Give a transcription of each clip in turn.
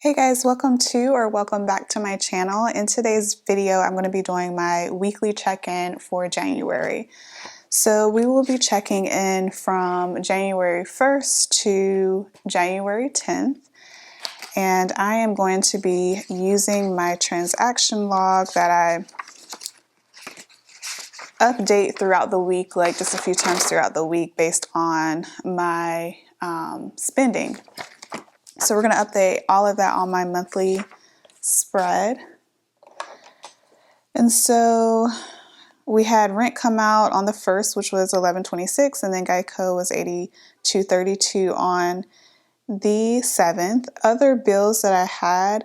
Hey guys, welcome back to my channel. In today's video, I'm going to be doing my weekly check-in for January. So we will be checking in from January 1st to January 10th. And I am going to be using my transaction log that I update throughout the week, like just a few times throughout the week based on my spending. So we're going to update all of that on my monthly spread. And so we had rent come out on the 1st, which was $11.26, and then Geico was $82.32 on the 7th. Other bills that I had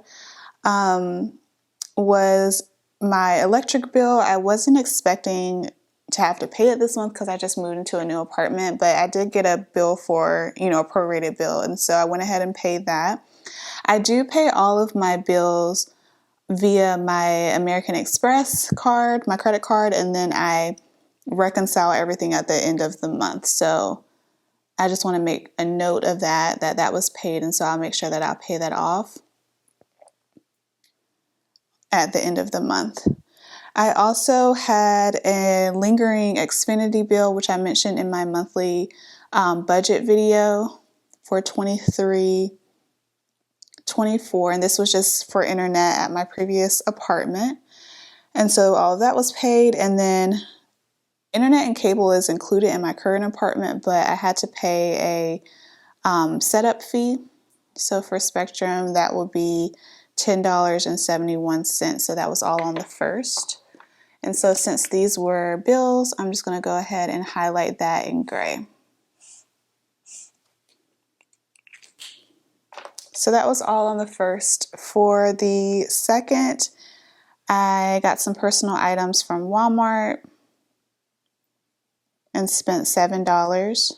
was my electric bill. I wasn't expecting to have to pay it this month because I just moved into a new apartment, but I did get a bill for, a prorated bill, and so I went ahead and paid that. I do pay all of my bills via my American Express card, my credit card, and then I reconcile everything at the end of the month. So I just want to make a note of that was paid, and so I'll make sure that I'll pay that off at the end of the month. I also had a lingering Xfinity bill, which I mentioned in my monthly budget video for $23.24, and this was just for internet at my previous apartment. And so all of that was paid, and then internet and cable is included in my current apartment, but I had to pay a setup fee. So for Spectrum, that will be $10.71. So that was all on the 1st. And so since these were bills, I'm just going to go ahead and highlight that in gray. So that was all on the 1st. For the 2nd, I got some personal items from Walmart and spent $7.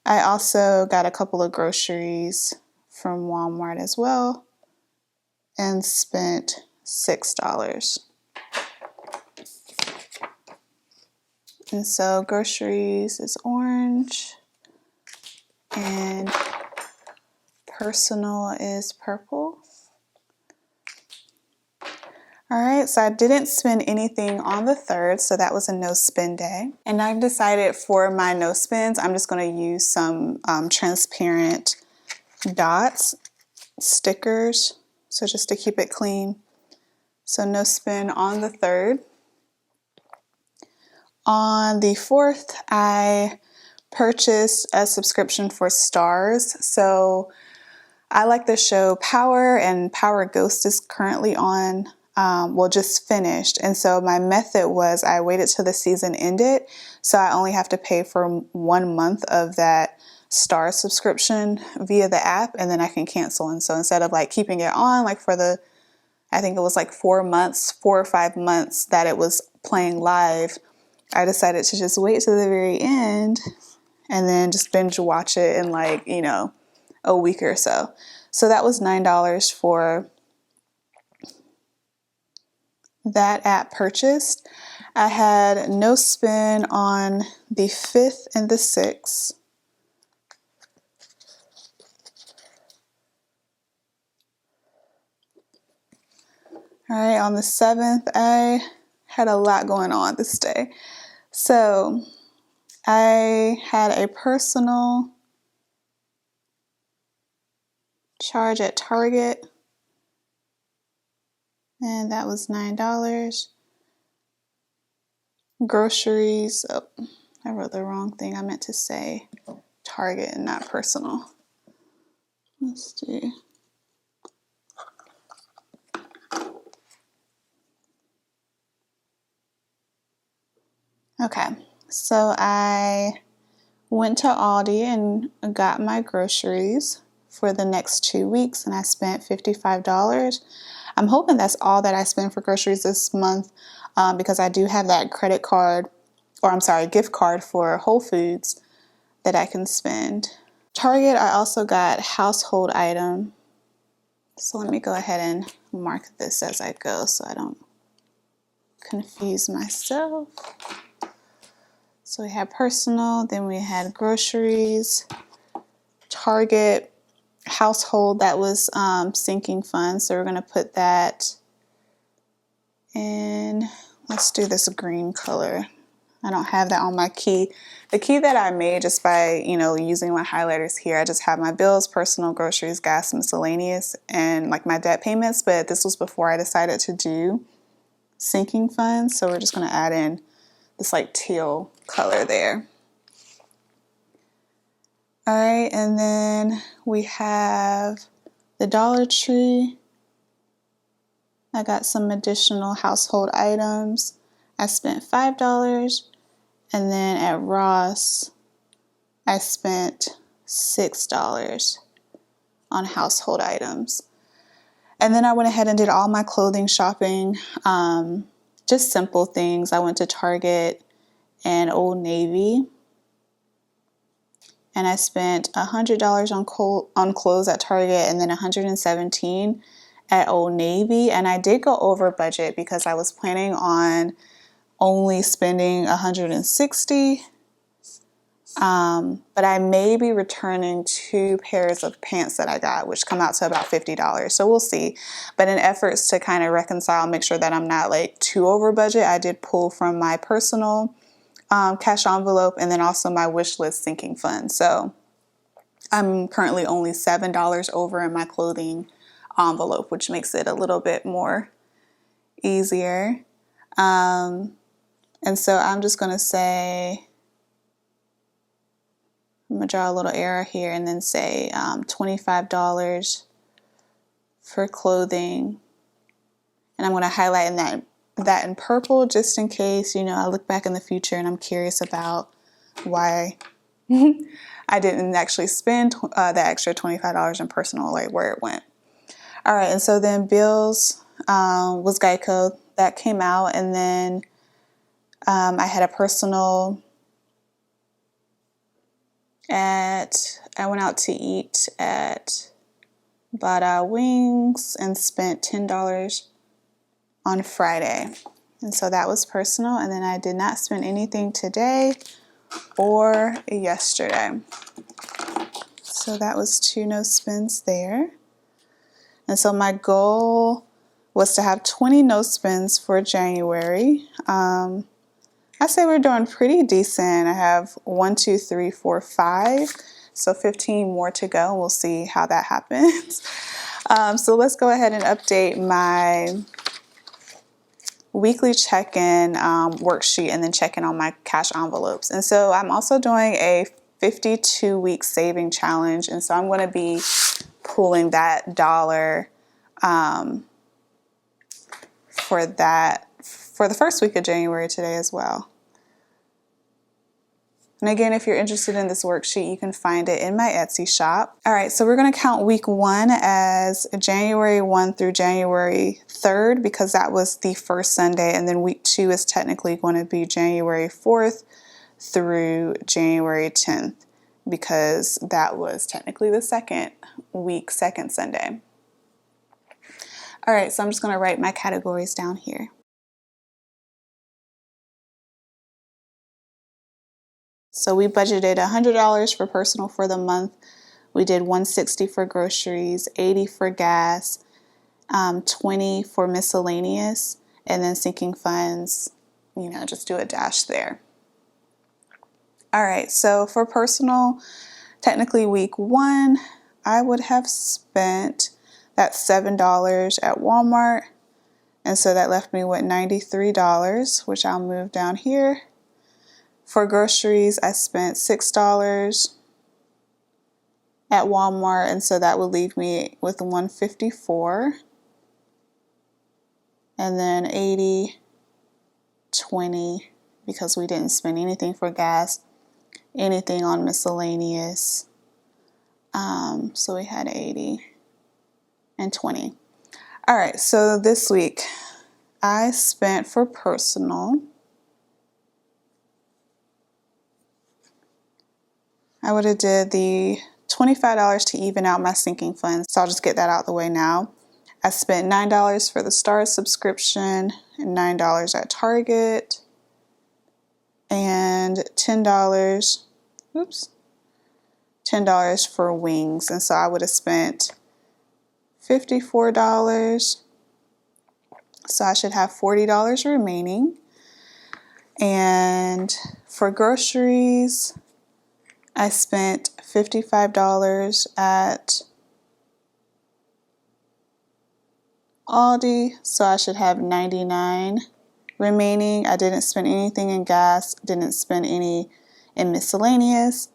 I also got a couple of groceries from Walmart as well and spent $6. And so groceries is orange and personal is purple. All right, so I didn't spend anything on the 3rd, so that was a no spend day. And I've decided for my no spends, I'm just going to use some transparent dots, stickers, so just to keep it clean. So no spend on the 3rd. On the 4th, I purchased a subscription for Starz. So I like the show Power, and Power Ghost is currently on, just finished. And so my method was I waited till the season ended. So I only have to pay for 1 month of that Starz subscription via the app, and then I can cancel. And so instead of like keeping it on like for I think it was like 4 or 5 months that it was playing live, I decided to just wait to the very end and then just binge watch it in like, a week or so. So that was $9 for that app purchased. I had no spend on the 5th and the 6th. All right, on the 7th, I had a lot going on this day. So I had a personal charge at Target, and that was $9. Groceries, I wrote the wrong thing. I meant to say Target and not personal. Let's see. Okay, so I went to Aldi and got my groceries for the next 2 weeks, and I spent $55. I'm hoping that's all that I spend for groceries this month, because I do have that gift card for Whole Foods that I can spend. Target, I also got household item. So let me go ahead and mark this as I go so I don't confuse myself. So we had personal, then we had groceries. Target, household that was sinking funds. So we're going to put that in. Let's do this green color. I don't have that on my key. The key that I made just by, using my highlighters here, I just have my bills, personal, groceries, gas, miscellaneous, and like my debt payments. But this was before I decided to do sinking funds. So we're just going to add in this like teal color there. All right, and then we have the Dollar Tree. I got some additional household items. I spent $5. And then at Ross, I spent $6 on household items. And then I went ahead and did all my clothing shopping, just simple things. I went to Target and Old Navy. And I spent $100 on clothes at Target and then $117 at Old Navy. And I did go over budget because I was planning on only spending $160. But I may be returning 2 pairs of pants that I got, which come out to about $50. So we'll see. But in efforts to kind of reconcile, make sure that I'm not like too over budget, I did pull from my personal cash envelope and then also my wish list sinking fund. So I'm currently only $7 over in my clothing envelope, which makes it a little bit more easier. And so I'm just going to say, I'm going to draw a little arrow here and then say $25 for clothing. And I'm going to highlight in that in purple just in case, I look back in the future and I'm curious about why I didn't actually spend the extra $25 in personal, like where it went. All right, and so then bills was Geico. That came out, and then I had a personal I went out to eat at Bada Wings and spent $10 on Friday. And so that was personal. And then I did not spend anything today or yesterday. So that was 2 no spends there. And so my goal was to have 20 no spends for January. I say we're doing pretty decent. I have 1, 2, 3, 4, 5. So 15 more to go. We'll see how that happens. So let's go ahead and update my weekly check-in worksheet and then check in on my cash envelopes. And so I'm also doing a 52-week saving challenge. And so I'm going to be pulling that dollar for the first week of January today as well. And again, if you're interested in this worksheet, you can find it in my Etsy shop. All right, so we're going to count week 1 as January 1 through January 3rd because that was the first Sunday. And then week 2 is technically going to be January 4th through January 10th because that was technically the second Sunday. All right, so I'm just going to write my categories down here. So we budgeted $100 for personal for the month. We did $160 for groceries, $80 for gas, $20 for miscellaneous, and then sinking funds, just do a dash there. All right, so for personal, technically week 1, I would have spent that $7 at Walmart. And so that left me with $93, which I'll move down here. For groceries, I spent $6 at Walmart, and so that would leave me with $154. And then $80, $20, because we didn't spend anything for gas, anything on miscellaneous. So we had $80 and $20. All right, so this week I spent for personal, I would have did the $25 to even out my sinking funds. So I'll just get that out the way now. I spent $9 for the Stars subscription and $9 at Target and $10 $10 for wings. And so I would have spent $54. So I should have $40 remaining. And for groceries, I spent $55 at Aldi, so I should have $99 remaining. I didn't spend anything in gas, didn't spend any in miscellaneous.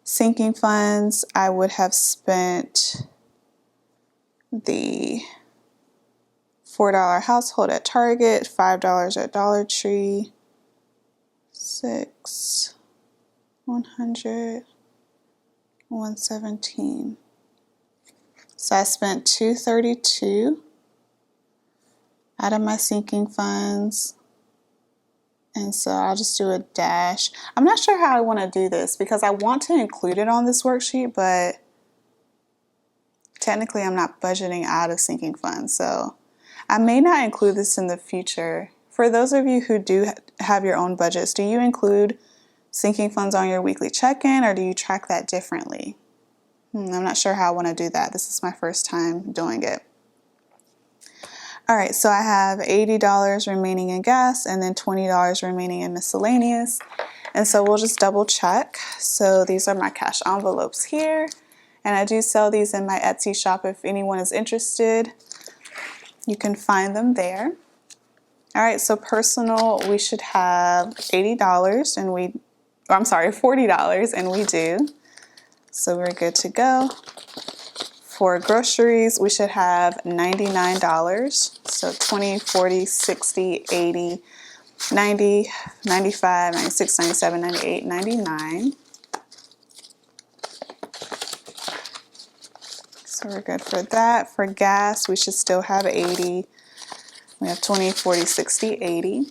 Sinking funds, I would have spent the $4 household at Target, $5 at Dollar Tree, $6, $100, $117. So I spent $232 out of my sinking funds. And so I'll just do a dash. I'm not sure how I want to do this because I want to include it on this worksheet, but technically I'm not budgeting out of sinking funds. So I may not include this in the future. For those of you who do have your own budgets, do you include sinking funds on your weekly check-in, or do you track that differently? I'm not sure how I want to do that. This is my first time doing it. All right, so I have $80 remaining in gas and then $20 remaining in miscellaneous. And so we'll just double check. So these are my cash envelopes here. And I do sell these in my Etsy shop. If anyone is interested, you can find them there. All right, so personal, we should have $40 and we do. So we're good to go. For groceries, we should have $99. So 20, 40, 60, 80, 90, 95, 96, 97, 98, 99. So we're good for that. For gas, we should still have 80. We have 20, 40, 60, 80.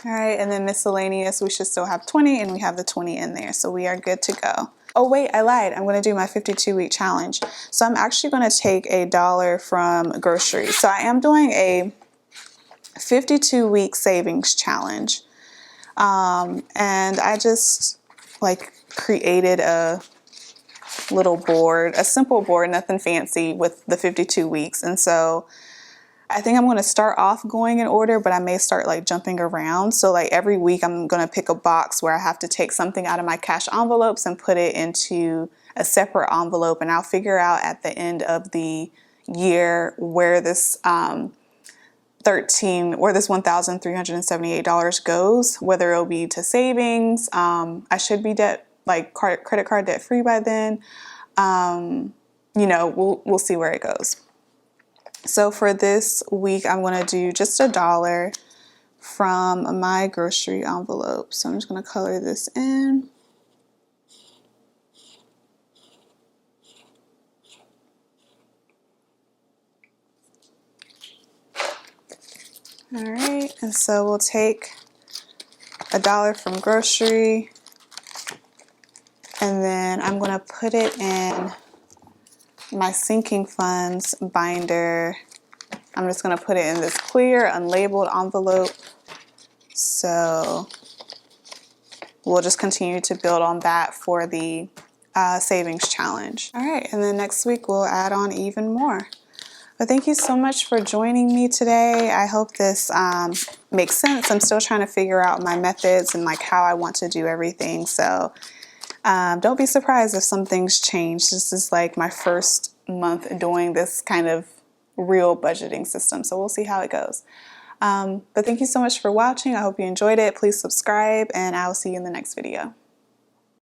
All right, and then miscellaneous, we should still have 20, and we have the 20 in there, so we are good to go. Oh wait, I lied. I'm going to do my 52-week challenge. So I'm actually going to take $1 from groceries. So I am doing a 52-week savings challenge. And I just created a little board, a simple board, nothing fancy, with the 52 weeks. And so I think I'm going to start off going in order, but I may start jumping around. So every week I'm going to pick a box where I have to take something out of my cash envelopes and put it into a separate envelope. And I'll figure out at the end of the year where this $1,378 goes, whether it'll be to savings. I should be credit card debt free by then. We'll see where it goes. So for this week, I'm going to do just $1 from my grocery envelope. So I'm just going to color this in. All right, and so we'll take $1 from grocery, and then I'm going to put it in my sinking funds binder. I'm just going to put it in this clear, unlabeled envelope. So we'll just continue to build on that for the savings challenge. All right, and then next week we'll add on even more. But thank you so much for joining me today. I hope this makes sense. I'm still trying to figure out my methods and how I want to do everything. So don't be surprised if some things change. This is my first month doing this kind of real budgeting system. So we'll see how it goes. But thank you so much for watching. I hope you enjoyed it. Please subscribe, and I will see you in the next video.